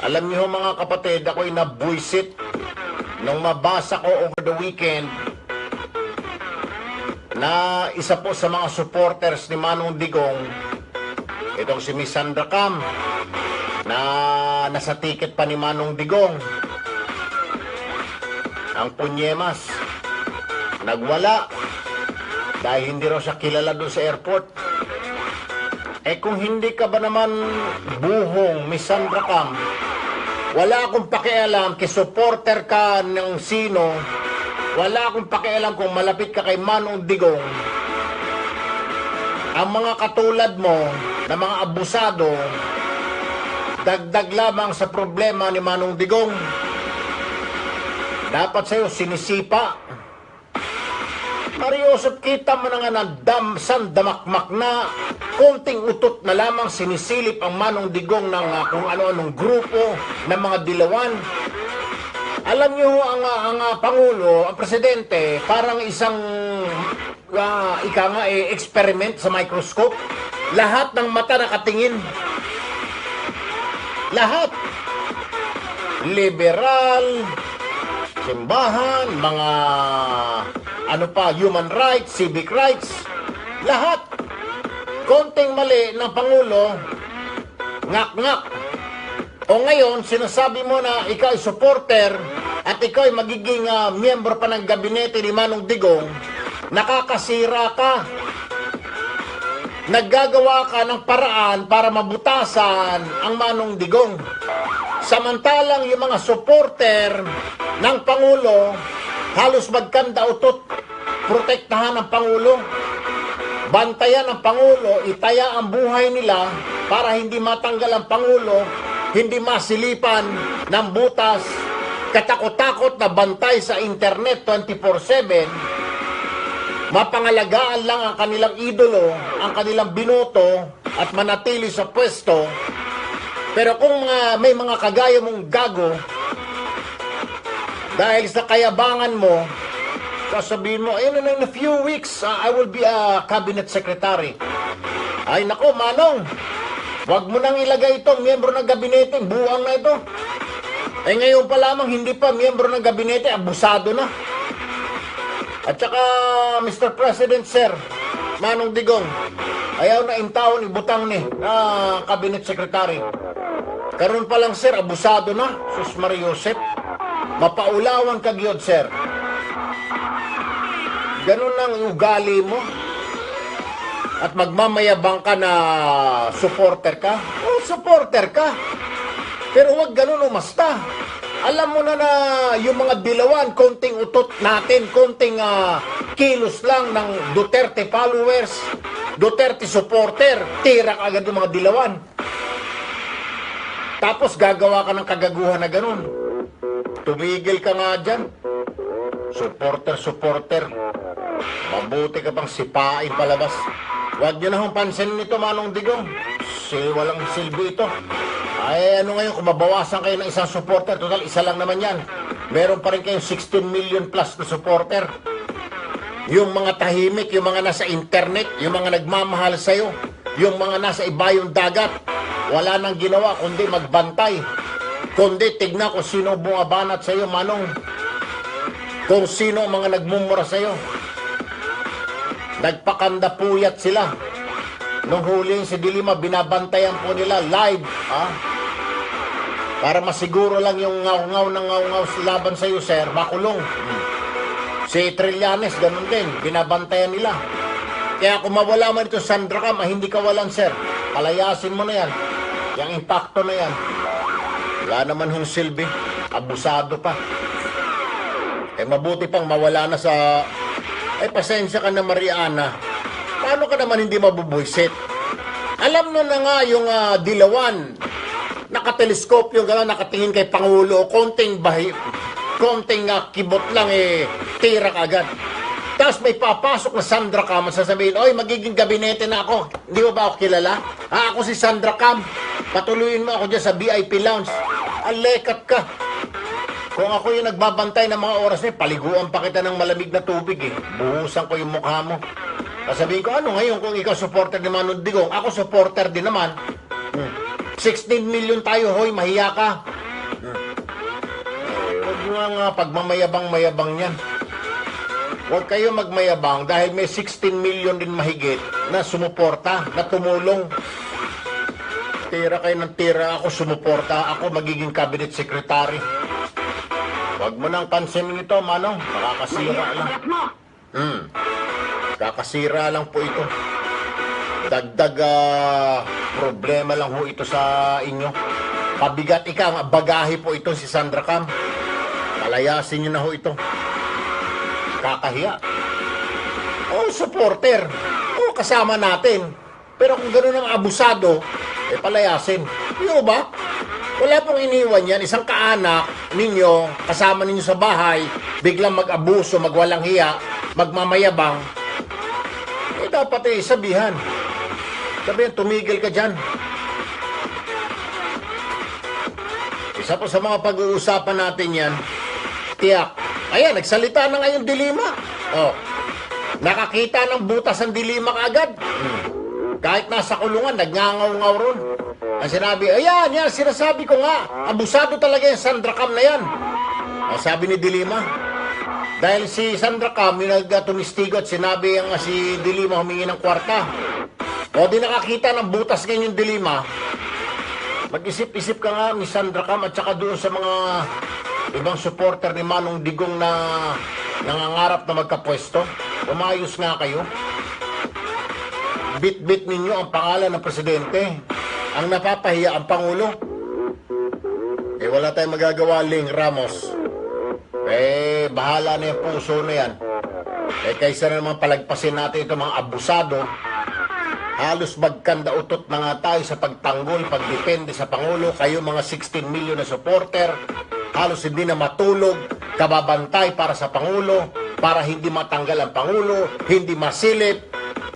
Alam niyo mga kapatid, ako'y nabwisit nung mabasa ko over the weekend na isa po sa mga supporters ni Manong Digong, itong si Miss Sandra Cam, na nasa ticket pa ni Manong Digong, ang Punyemas, nagwala dahil hindi raw siya kilala doon sa airport. Kung hindi ka ba naman buhong Miss Sandra Cam, wala akong pakialam kay supporter ka ng sino, wala akong pakialam kung malapit ka kay Manong Digong. Ang mga katulad mo na mga abusado, dagdag lamang sa problema ni Manong Digong. Dapat sa'yo sinisipa. Mariusap, kita mo na nga ng damakmak na konting utot na lamang sinisilip ang Manong Digong ng kung ano-anong grupo ng mga dilawan. Alam nyo, ang Pangulo, ang Presidente, parang isang experiment sa microscope. Lahat ng mata nakatingin. Lahat. Liberal, simbahan, mga human rights, civic rights, lahat. Konting mali ng Pangulo, ngak-ngak. O ngayon, sinasabi mo na ikaw ay supporter at ikaw ay magiging miyembro pa ng gabinete ni Manong Digong, nakakasira ka. Naggagawa ka ng paraan para mabutasan ang Manong Digong. Samantalang yung mga supporter ng Pangulo, halos magkanda utot, protektahan ng Pangulo, bantayan ng Pangulo, itaya ang buhay nila para hindi matanggal ang Pangulo, hindi masilipan ng butas, katakot-takot na bantay sa internet 24/7, mapangalagaan lang ang kanilang idolo, ang kanilang binoto at manatili sa pwesto. Pero kung may mga kagaya mong gago, dahil sa kayabangan mo, sasabihin mo, in a few weeks, I will be a cabinet secretary. Ay nako, Manong, wag mo nang ilagay itong miyembro ng gabinete, buwang na ito. Ngayon pa lamang, hindi pa miyembro ng gabinete, abusado na. At saka, Mr. President, Sir, Manong Digong, ayaw na intawon, ibutang ni cabinet secretary. Karoon pa lang, Sir, abusado na. Sus Maria Josep, mapaulawan ka gyud, Sir. Ganun lang yung ugali mo. At magmamayabang ka na supporter ka. O, supporter ka. Pero wag ganun umasta. Alam mo na yung mga dilawan, konting utot natin, konting kilos lang ng Duterte followers, Duterte supporter, tira ka agad yung mga dilawan. Tapos gagawa ka ng kagaguhan na ganun. Tumigil ka nga dyan. Supporter. Mabuti ka pang sipain palabas. Huwag nyo na hong pansinin nito, Manong Digong. Walang silbi ito. Ay, ano ngayon, kung mabawasan kayo ng isang supporter, total, isa lang naman yan. Meron pa rin kayong 16 million plus na supporter. Yung mga tahimik, yung mga nasa internet, yung mga nagmamahal sa'yo, yung mga nasa ibayong dagat, wala nang ginawa kundi magbantay. Kundi tignan kung sino bumabanat sa'yo, Manong. Kung sino ang mga nagmumura sa'yo. Nagpakanda puyat sila. Nung huli si Dilima, binabantayan po nila live. Para masiguro lang yung ngaw-ngaw laban sa'yo, Sir, makulong. Si Trillanes, ganun din. Binabantayan nila. Kaya kung mawala man ito Sandra Cam, hindi ka walan, Sir. Palayasin mo na yan. Yung impacto na yan. Wala naman hong silbi. Abusado pa. Mabuti pang mawala na sa... pasensya ka na, Mariana. Paano ka naman hindi mabubuisit? Alam na nga yung dilawan. Nakateleskopyo ka na, nakatingin kay Pangulo. Konting kibot lang, tira ka agad. Tapos may papasok na Sandra Cam, sasabihin, oy, magiging gabinete na ako. Hindi mo ba ako kilala? Ako si Sandra Cam. Patuloyin mo ako dyan sa VIP lounge. Alekat ka. Kung ako yung nagbabantay ng mga oras niya, paliguan pa kita ng malamig na tubig Buhusan ko yung mukha mo. Sabihin ko, ano ngayon kung ikaw supporter ni Manong Digong? Ako supporter din naman. 16 million tayo, hoy, mahiya ka. nga pagmamayabang-mayabang yan. Huwag kayo magmayabang dahil may 16 million din mahigit na sumuporta, na tumulong. Tira kayo ng tira, ako sumuporta, ako magiging cabinet secretary. Huwag mo nang pansinin ito, Manong. Makakasira lang. Kakasira lang po ito. Dagdag problema lang ho ito sa inyo. Pabigat ika, bagahe po ito si Sandra Cam. Palayasin nyo na ho ito. Kakahiya. Supporter. Kasama natin. Pero kung gano'n ang abusado, palayasin. Yung ba? Wala pong iniwan yan. Isang kaanak ninyo, kasama ninyo sa bahay, biglang mag-abuso, magwalang hiya, magmamayabang. Dapat sabihan. Sabihan, tumigil ka dyan. Isa po sa mga pag-uusapan natin yan, tiyak. Ayan, nagsalita na ngayon Dilima. Nakakita ng butas ang Dilima kaagad. Kahit nasa kulungan, nagngangaw-ngaw ron. Ang sinabi, ayan, sinasabi ko nga, abusado talaga yung Sandra Cam na yan. Sabi ni Dilima. Dahil si Sandra Cam, yung nagtumistigo at sinabi ang si Dilima humingi ng kwarta. Di nakakita ng butas ngayon yung Dilima. Mag-isip-isip ka nga ni Sandra Cam at saka doon sa mga ibang supporter ni Manong Digong na nangangarap na magkapwesto. Umayos nga kayo. Bit-bit ninyo ang pangalan ng presidente. Ang napapahiya ang Pangulo. Wala tayong magagawa, Ling Ramos. Bahala na yung puso na yan. Kaysa na naman palagpasin natin itong mga abusado, halos magkanda utot na nga tayo sa pagtanggol, pagdepende sa Pangulo. Kayo mga 16 million na supporter, halos hindi na matulog, kababantay para sa Pangulo, para hindi matanggal ang Pangulo, hindi masilip.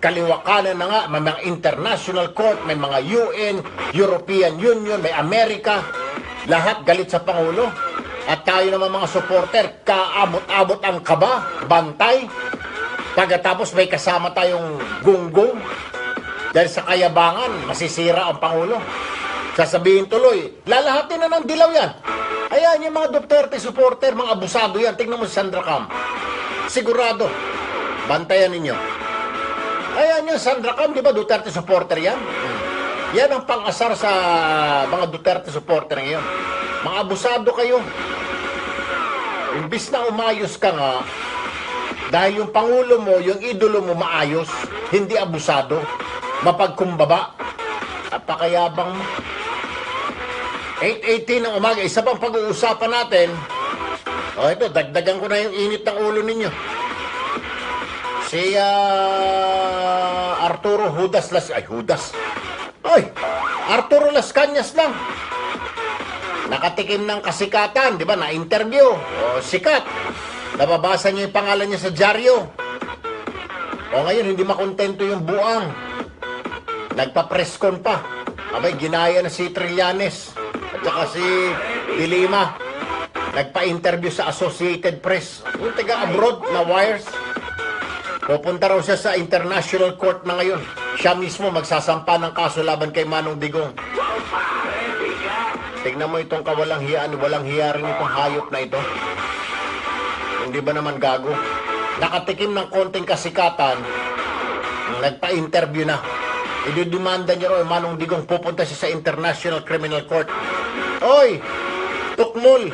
Kaliwakanan na nga, may mga international court, may mga UN, European Union, may Amerika. Lahat galit sa Pangulo. At tayo naman mga supporter, kaabot-abot ang kaba, bantay. Pagkatapos may kasama tayong gunggong. Dahil sa kayabangan, masisira ang Pangulo. Sasabihin tuloy, lalahatin na ng dilaw yan. Ayan, yung mga Duterte supporter, mga abusado yan. Tingnan mo si Sandra Cam. Sigurado. Bantayan ninyo. Ayan yung Sandra Cam, di ba Duterte supporter yan? Yan ang pang-asar sa mga Duterte supporter ngayon. Mga abusado kayo. Imbis na umayos ka nga, dahil yung Pangulo mo, yung idolo mo maayos, hindi abusado, mapagkumbaba, at pakayabang mo. 8:18 ng umaga, isa pang pag-uusapan natin. Ito, dagdagan ko na yung init ng ulo ninyo. Si Arturo Arturo Las Cañas lang. Nakatikim ng kasikatan, di ba? Na-interview. Sikat. Nababasa niya yung pangalan niya sa dyaryo. Ngayon, hindi makontento yung buang. Nagpa-presscon pa. Abay, ginaya na si Trillanes. At saka si Dilima. Nagpa-interview sa Associated Press. Yung taga-abroad na wires. Pupunta raw siya sa International Court na ngayon. Siya mismo magsasampa ng kaso laban kay Manong Digong. Tignan mo itong kawalang hiyaan, walang hiya rin itong hayop na ito. Hindi ba naman gago? Nakatikim ng konting kasikatan, nagpa-interview na. Ididemanda niya raw, Manong Digong, pupunta siya sa International Criminal Court. Oy! Tukmol!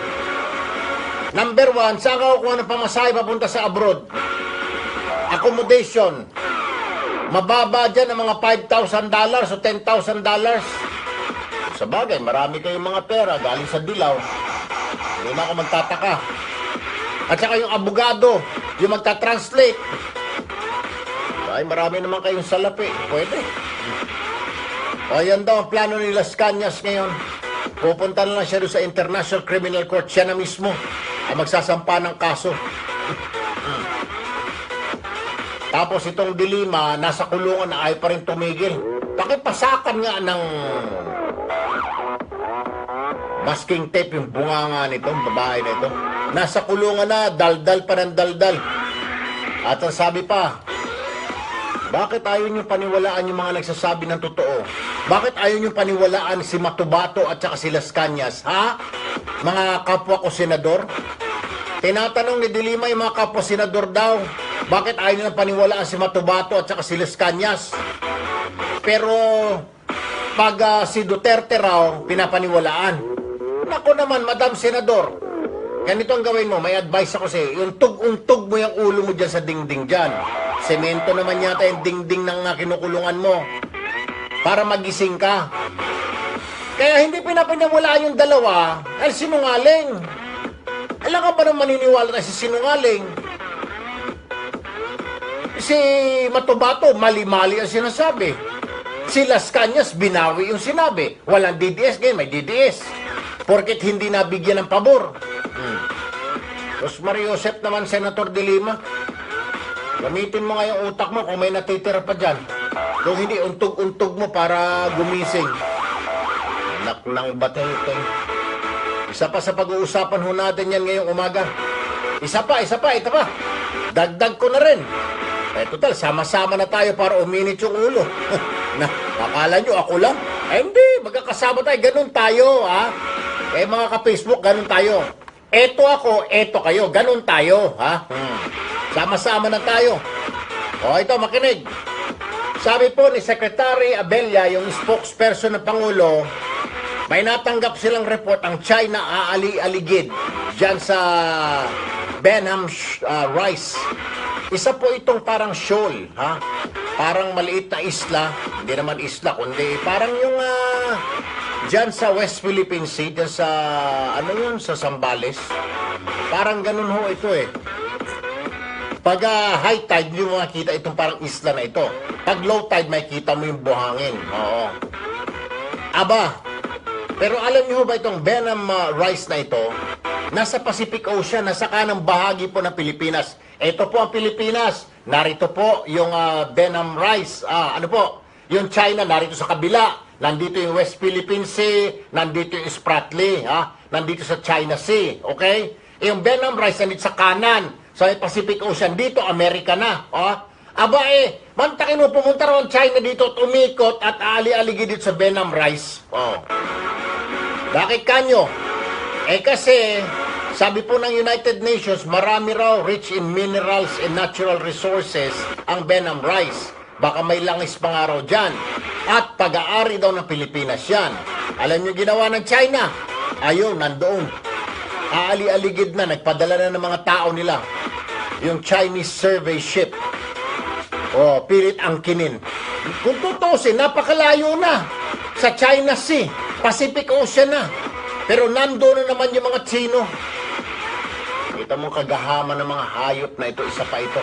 Number 1, saan ka kukuha ng pamasahe papunta sa abroad? Accommodation. Mababa dyan ang mga $5,000 o $10,000. Sa bagay, marami kayong mga pera galing sa dilaw. Hindi na ako magtataka. At saka yung abogado, yung magta-translate. Ay, marami naman kayong salapi. Pwede. Yan daw ang plano ni Las Cañas ngayon. Pupunta na lang siya doon sa International Criminal Court. Siya na mismo ang magsasampa ng kaso. Tapos itong Dilima, nasa kulungan na ay pa rin tumigil. Pakipasakan nga ng masking tape yung bunganga nito, babae na ito. Nasa kulungan na, daldal pa ng daldal. At ang sabi pa, bakit ayaw nyo paniwalaan yung mga nagsasabi ng totoo? Bakit ayaw nyo paniwalaan si Matubato at saka si Las Cañas? Ha? Mga kapwa ko senador? Tinatanong ni Dilima yung mga kapwa senador daw, bakit ayaw nilang paniwalaan si Matubato at saka si Las Cañas? Pero pag si Duterte raw, pinapaniwalaan. Nako naman, Madam Senador, ganito ang gawin mo, may advice ako sa'yo. Yung tug-untog mo yung ulo mo dyan sa dingding dyan. Semento naman yata yung dingding ng kinukulungan mo. Para magising ka. Kaya hindi pinapaniwalaan yung dalawa, ay sinungaling. Alam ka ba nang maniniwala na si sinungaling? Si Matubato, mali-mali ang sinasabi. Si Las Cañas, binawi yung sinabi. Walang DDS, ngayon may DDS. Porket hindi nabigyan ng pabor. Rosemary Joseph naman, Senator De Lima, gamitin mo nga yung utak mo kung may natitira pa dyan. Kung hindi, untog-untog mo para gumising. Anak ng batay ito. Isa pa sa pag-uusapan ho natin yan ngayong umaga. Isa pa, ito pa. Dagdag ko na rin. Total, sama-sama na tayo para uminit yung ulo. Akala nyo, ako lang? Hindi, magkakasama tayo. Ganun tayo, ha? Mga ka-Facebook, ganun tayo. Eto ako, eto kayo. Ganun tayo, ha? Sama-sama na tayo. Ito, makinig. Sabi po ni Secretary Abella, yung spokesperson ng Pangulo, may natanggap silang report ang China aali-aligid dyan sa Benham Rice. Isa po itong parang shoal, ha? Parang maliit na isla, hindi naman isla, kundi parang yung dyan sa West Philippine Sea, dyan sa, sa Zambales. Parang ganun ho ito eh. Pag high tide, hindi mo makikita itong parang isla na ito. Pag low tide, makikita mo yung buhangin. Oo. Aba, pero alam niyo ba itong Benham Rice na ito, nasa Pacific Ocean, nasa kanang bahagi po ng Pilipinas. Ito po ang Pilipinas. Narito po yung Benham Rice. Yung China, narito sa kabila. Nandito yung West Philippine Sea. Nandito yung Spratly. Nandito sa China Sea. Okay? Yung Benham Rice, nandito sa kanan. Sa Pacific Ocean. Dito, Amerika na. Aba mantakin mo, pumunta ron China dito at umikot at aali-aligi dito sa Benham Rice. Bakit kanyo? Kasi, sabi po ng United Nations, marami raw rich in minerals and natural resources ang Benham Rice. Baka may langis pa nga raw dyan. At pag-aari daw ng Pilipinas yan. Alam niyo ginawa ng China? Ayun, nandoon. Aali-aligid na, nagpadala na ng mga tao nila. Yung Chinese survey ship. Pilit angkinin. Kung tutusin, napakalayo na. Sa China Sea, Pacific Ocean na. Pero nandoon na naman yung mga Chino. Kita mo kagahaman ng mga hayop na ito, isa pa ito.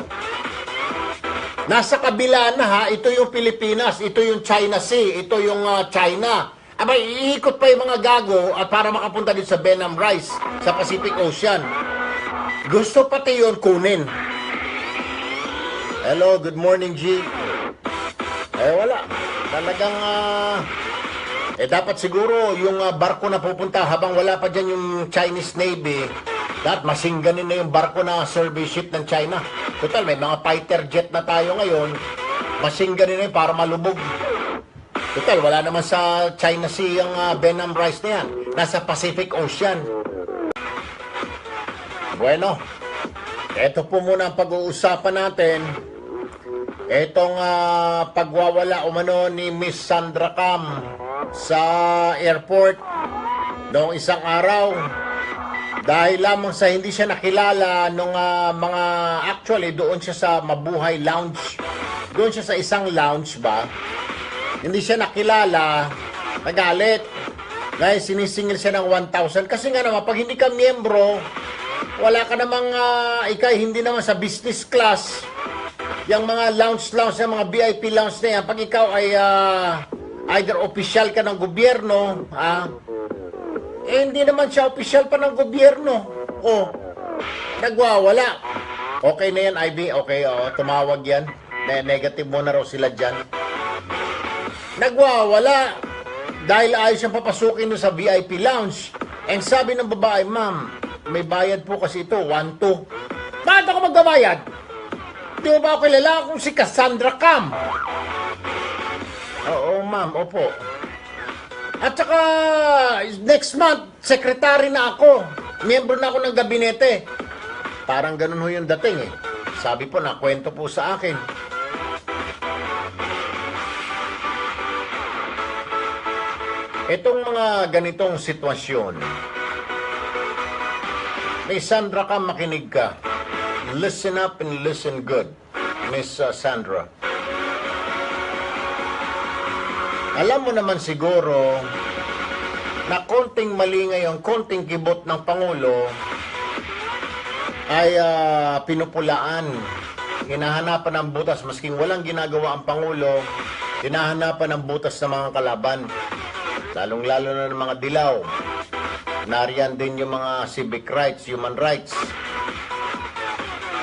Nasa kabila na ha, ito yung Pilipinas, ito yung China Sea, ito yung China. Abay, iikot pa yung mga gago at para makapunta dito sa Benham Rice, sa Pacific Ocean. Gusto pati yun kunin. Hello, good morning, G. Wala. Talagang, dapat siguro yung barko na pupunta habang wala pa dyan yung Chinese Navy, dapat masingganin na yung barko na survey ship ng China. Total, may mga fighter jet na tayo ngayon, masingganin na yun para malubog. Total, wala naman sa China Sea yung Benham Rice na yan. Nasa Pacific Ocean. Bueno, eto po muna ang pag-uusapan natin. Etong pagwawala umano ni Miss Sandra Cam sa airport noong isang araw dahil lamang sa hindi siya nakilala nung mga actually doon siya sa Mabuhay Lounge. Doon siya sa isang lounge ba? Hindi siya nakilala, nagalit. Dahil sinisingil siya ng 1,000 kasi nga naman pag hindi ka miyembro, wala ka namang hindi naman sa business class. Yung mga lounge, yung mga VIP lounge na yan, pag ikaw ay either official ka ng gobyerno, hindi naman siya official pa ng gobyerno. Nagwawala. Okay na yan, Ivy. Okay, tumawag yan. Negative mo na raw sila dyan. Nagwawala. Dahil ayos siyang papasukin sa VIP lounge. And sabi ng babae, ma'am, may bayad po kasi ito, 1,2. Bakit ako magbabayad? Di mo ba ako kilala kung si Cassandra Cam? Oo, ma'am, opo. At saka, next month, secretary na ako. Miyembro na ako ng gabinete. Parang ganun ho yung dating eh. Sabi po, nakwento po sa akin. Itong mga ganitong sitwasyon, may Sandra ka, makinig ka. Listen up and listen good, Miss Sandra. Alam mo naman siguro na konting mali ngayon, konting kibot ng Pangulo ay pinupulaan. Hinahanapan ng butas, masking walang ginagawa ang Pangulo, hinahanapan ng butas ng mga kalaban. Lalong-lalo na ng mga dilaw. Nariyan din yung mga civic rights, human rights.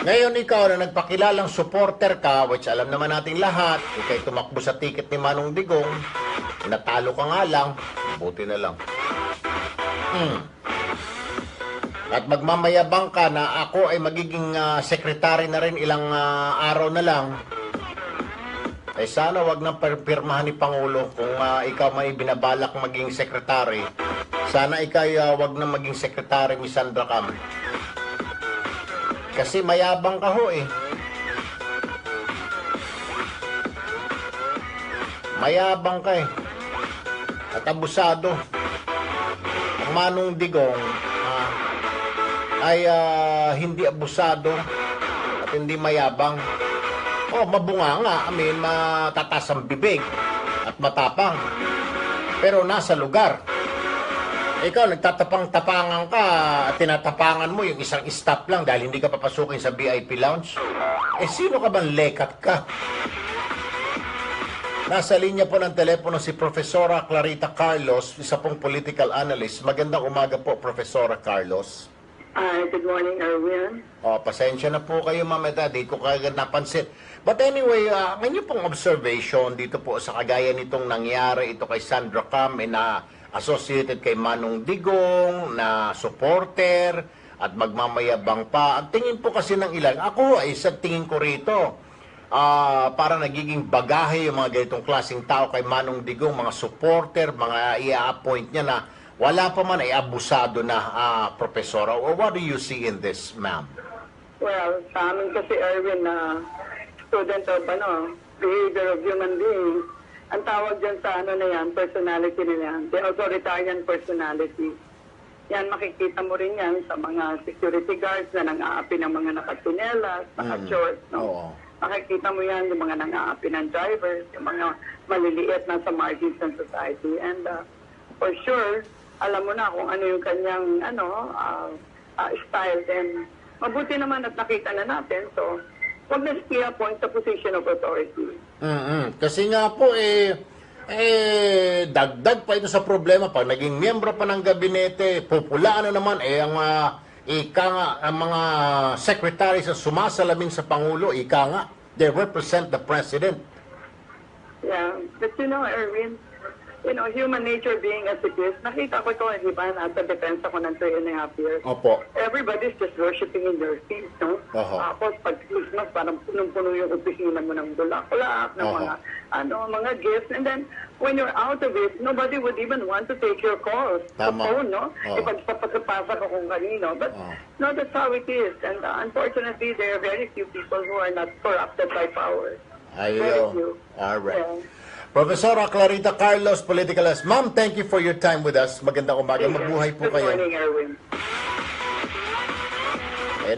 Ngayon ikaw na nagpakilalang supporter ka, which alam naman nating lahat, ikay tumakbo sa ticket ni Manong Digong, natalo ka nga lang, buti na lang. At magmamayabang ka na ako ay magiging secretary na rin ilang araw na lang, ay sana wag nang pirmahan ni Pangulo kung ikaw may binabalak maging secretary. Sana ikaw wag nang maging secretary, Miss Sandra Cam. Kasi mayabang ka ho eh. Mayabang ka eh. At abusado. Ang Manong Digong ay hindi abusado at hindi mayabang. Mabunga nga. Matatas ang bibig at matapang. Pero nasa lugar. Ikaw, nagtatapang-tapangan ka at tinatapangan mo yung isang stop lang dahil hindi ka papasukin sa VIP lounge. Sino ka bang lekat ka? Nasa linya po ng telepono si Profesora Clarita Carlos, isa pong political analyst. Magandang umaga po, Profesora Carlos. Good morning, Erwin. Pasensya na po kayo, Ma'am Eda. Di ko kagad napansin. But anyway, ngayon pong observation dito po sa kagaya nitong nangyari ito kay Sandra Cam na associated kay Manong Digong, na supporter at magmamayabang pa. Ang tingin po kasi ng ilan, ako ay sa tingin ko rito, para nagiging bagahe yung mga ganitong klaseng tao kay Manong Digong, mga supporter, mga i-appoint niya na wala pa man ay abusado na profesora. What do you see in this, ma'am? Well, sa amin kasi, Erwin, na student of behavior of human beings, ang tawag dyan sa na yan, personality nila yan, the authoritarian personality. Yan, makikita mo rin yan sa mga security guards na nang-aapi ng mga nakatinelas, naka-short, no? Makikita mo yan yung mga nang-aapi ng drivers, yung mga maliliit na sa margins ng society. And for sure, alam mo na kung ano yung kanyang style. Then, mabuti naman at nakita na natin. So, huwag na siya point sa position of authority. Kasi nga po, dagdag pa ito sa problema. Pag naging miyembro pa ng gabinete, pupulaan na naman, ang mga secretaries na sumasalamin sa Pangulo, they represent the President. Yeah, but Erwin, human nature being as it is, nakita ko ito, di ba, nasa defense ako ng 3.5 years. Opo. Everybody's just worshiping in their feet, no? Tapos pag Christmas, parang punong-puno yung opisina mo ng bulaklak, ng mga gifts. And then, when you're out of it, nobody would even want to take your calls. Tama. Sa phone, no? Ipagpapasa ka kung kanino. But, no, that's how it is. And unfortunately, there are very few people who are not corrupted by power. Very few. All right. Yeah. Profesora Clarita Carlos, political analyst. Ma'am, thank you for your time with us. Magandang umaga. Mabuhay po kayo. Good morning, Erwin.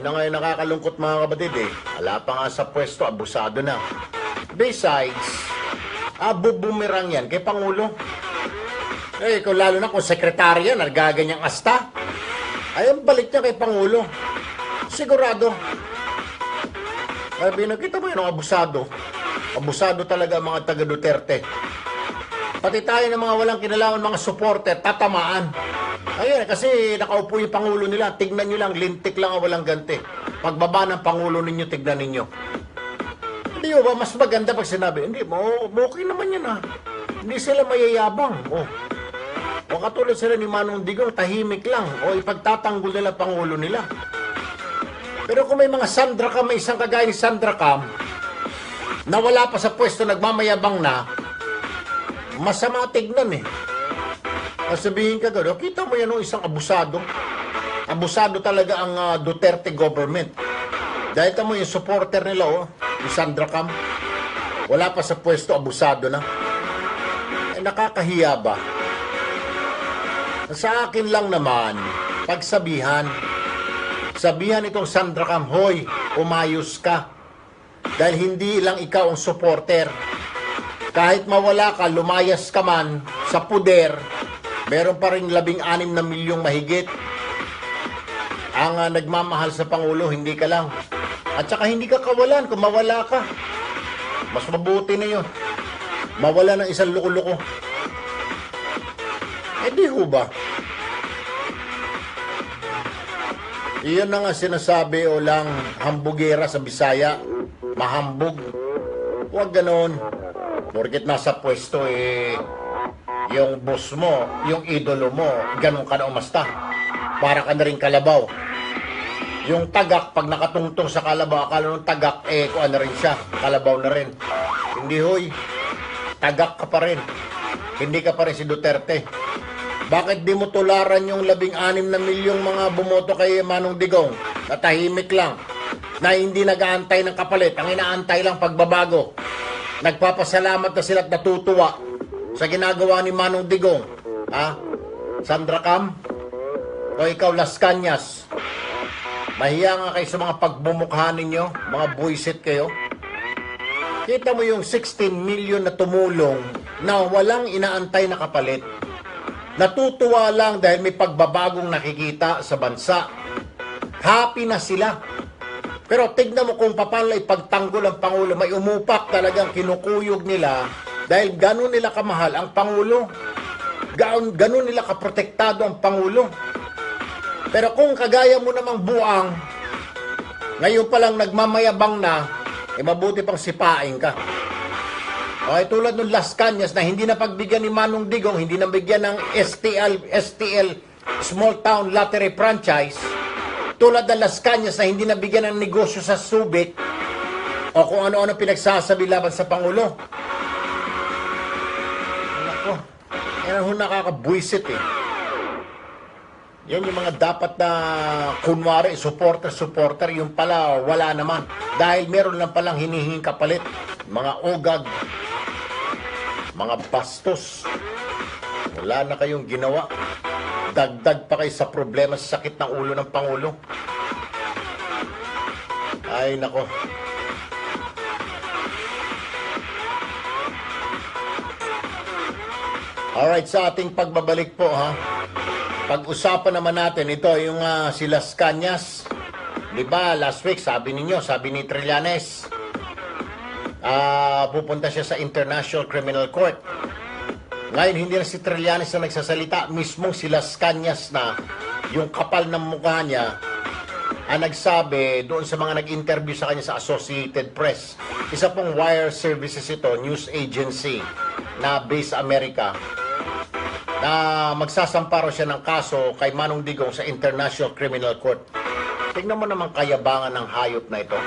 Na ngayon nakakalungkot mga kapatid Wala pa nga sa pwesto, abusado na. Besides, bubumerang yan kay Pangulo. Kung lalo na kung sekretarya, nagaganyang asta. Ang balik niya kay Pangulo. Sigurado. Kita mo yun ang abusado. Abusado talaga mga taga Duterte. Pati tayo ng mga walang kinalaman, mga supporter, tatamaan. Ayun, kasi nakaupo yung Pangulo nila. Tignan nyo lang, lintik lang ang walang ganti. Pagbaba ng Pangulo ninyo, tignan ninyo. Hindi ba, mas maganda pag sinabi, hindi, okay naman yan Hindi sila mayayabang. O katulad sila ni Manong Digong, tahimik lang. O ipagtatanggol nila Pangulo nila. Pero kung may mga Sandra Cam, may isang kagaya ni Sandra Cam, na wala pa sa pwesto, nagmamayabang na, masama tignan Sabihin ka gano'n, kita mo yan isang abusado. Abusado talaga ang Duterte government. Dahil tamo yung supporter nila, yung Sandra Cam, wala pa sa pwesto, abusado na. Nakakahiya ba? Sa akin lang naman, pagsabihan itong Sandra Cam, hoy, umayos ka. Dahil hindi lang ikaw ang supporter. Kahit mawala ka, lumayas ka man sa puder, meron pa rin 16 na milyong mahigit ang nagmamahal sa Pangulo, hindi ka lang. At saka hindi ka kawalan kung mawala ka. Mas mabuti na yun. Mawala ng isang luko-luko. Di ho ba? Iyon na nga sinasabi o lang hambugera sa Bisaya. Mahambog. Huwag ganon. Porket nasa pwesto yung boss mo, yung idolo mo, ganon ka na umasta. Para ka na rin kalabaw. Yung tagak, pag nakatungtong sa kalabaw, akala nung tagak, kung ano rin siya, kalabaw na rin. Hindi hoy, tagak ka pa rin. Hindi ka pa rin si Duterte. Bakit di mo tularan yung 16 na milyong mga bumoto kay Manong Digong? Natahimik lang. Na hindi nag-aantay ng kapalit. Ang inaantay lang pagbabago. Nagpapasalamat na sila at natutuwa sa ginagawa ni Manong Digong. Ha? Sandra Cam? O ikaw, Las Cañas? Mahiya nga kayo sa mga pagbumukha ninyo, mga buwisit kayo. Kita mo yung 16 million na tumulong na walang inaantay na kapalit. Natutuwa lang dahil may pagbabagong nakikita sa bansa. Happy na sila. Pero tignan mo kung paano ipagtanggol ang Pangulo. May umupak talagang kinukuyog nila dahil ganun nila kamahal ang Pangulo. Ganun nila kaprotektado ang Pangulo. Pero kung kagaya mo namang buang, ngayon pa lang nagmamayabang na, mabuti pang sipain ka. Okay, tulad ng Las Cañas na hindi na pagbigyan ni Manong Digong, hindi na bigyan ng STL, Small Town Lottery Franchise, tulad ng Las Cañas na hindi na bigyan ng negosyo sa Subic, o kung ano-ano pinagsasabi laban sa Pangulo. Nako, yan ang nakakabwisit Yan yung mga dapat na kunwari, supporter, yung pala wala naman. Dahil meron lang palang hinihinging kapalit. Mga ogag, mga bastos. Wala na kayong ginawa. Dagdag pa kayo sa problema sa sakit ng ulo ng Pangulo. Ay, nako. Alright, sa ating pagbabalik po, pag-usapan naman natin, ito yung si Las Cañas. Diba, last week, sabi ni Trillanes, pupunta siya sa International Criminal Court. Ngayon, hindi na si Trillanes na nagsasalita, mismong si Las Cañas na, yung kapal ng mukha niya, ang nagsabi doon sa mga nag-interview sa kanya sa Associated Press. Isa pong wire services ito, news agency, na based sa Amerika, na magsasamparo siya ng kaso kay Manong Digong sa International Criminal Court. Tingnan mo naman kayabangan ng hayop na ito.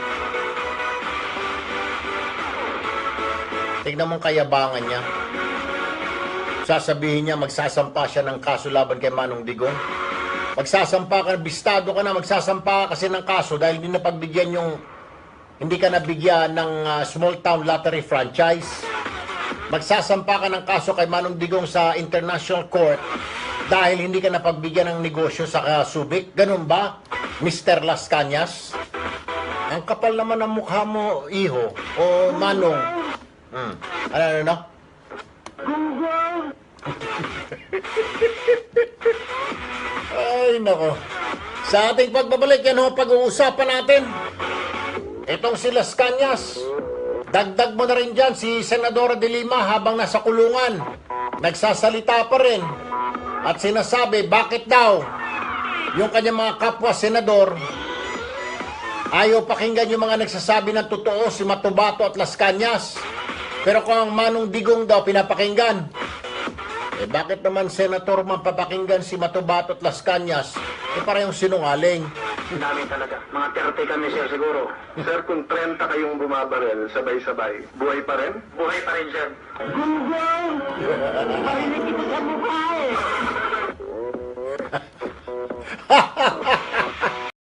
Tingnan mo kayabangan niya. Sasabihin niya magsasampa siya ng kaso laban kay Manong Digong. Magsasampa ka, bistado ka na, magsasampa ka kasi ng kaso dahil hindi napagbigyan hindi ka nabigyan ng small town lottery franchise. Magsasampa ka ng kaso kay Manong Digong sa International Court dahil hindi ka napagbigyan ng negosyo sa Subic. Ganun ba, Mr. Las Cañas? Ang kapal naman ng mukha mo, iho, o Manong. Ano? Ay, nako. Sa ating pagbabalik, yan ho, pag-uusapan natin. Itong si Las Cañas. Dagdag mo na rin dyan si Senadora de Lima habang nasa kulungan. Nagsasalita pa rin. At sinasabi, bakit daw yung kanyang mga kapwa senador ayaw pakinggan yung mga nagsasabi ng totoo, si Matubato at Las Cañas. Pero kung ang Manong Digong daw pinapakinggan, bakit naman senator mapapakinggan si Matubato at Las Cañas? Parehong sinungaling. Namin talaga. Mga 30 kami, sir, siguro. Sir, kung 30 kayong bumabarel, sabay-sabay, buhay pa rin? Buhay pa rin, sir. Google! Parinig kita sa mukha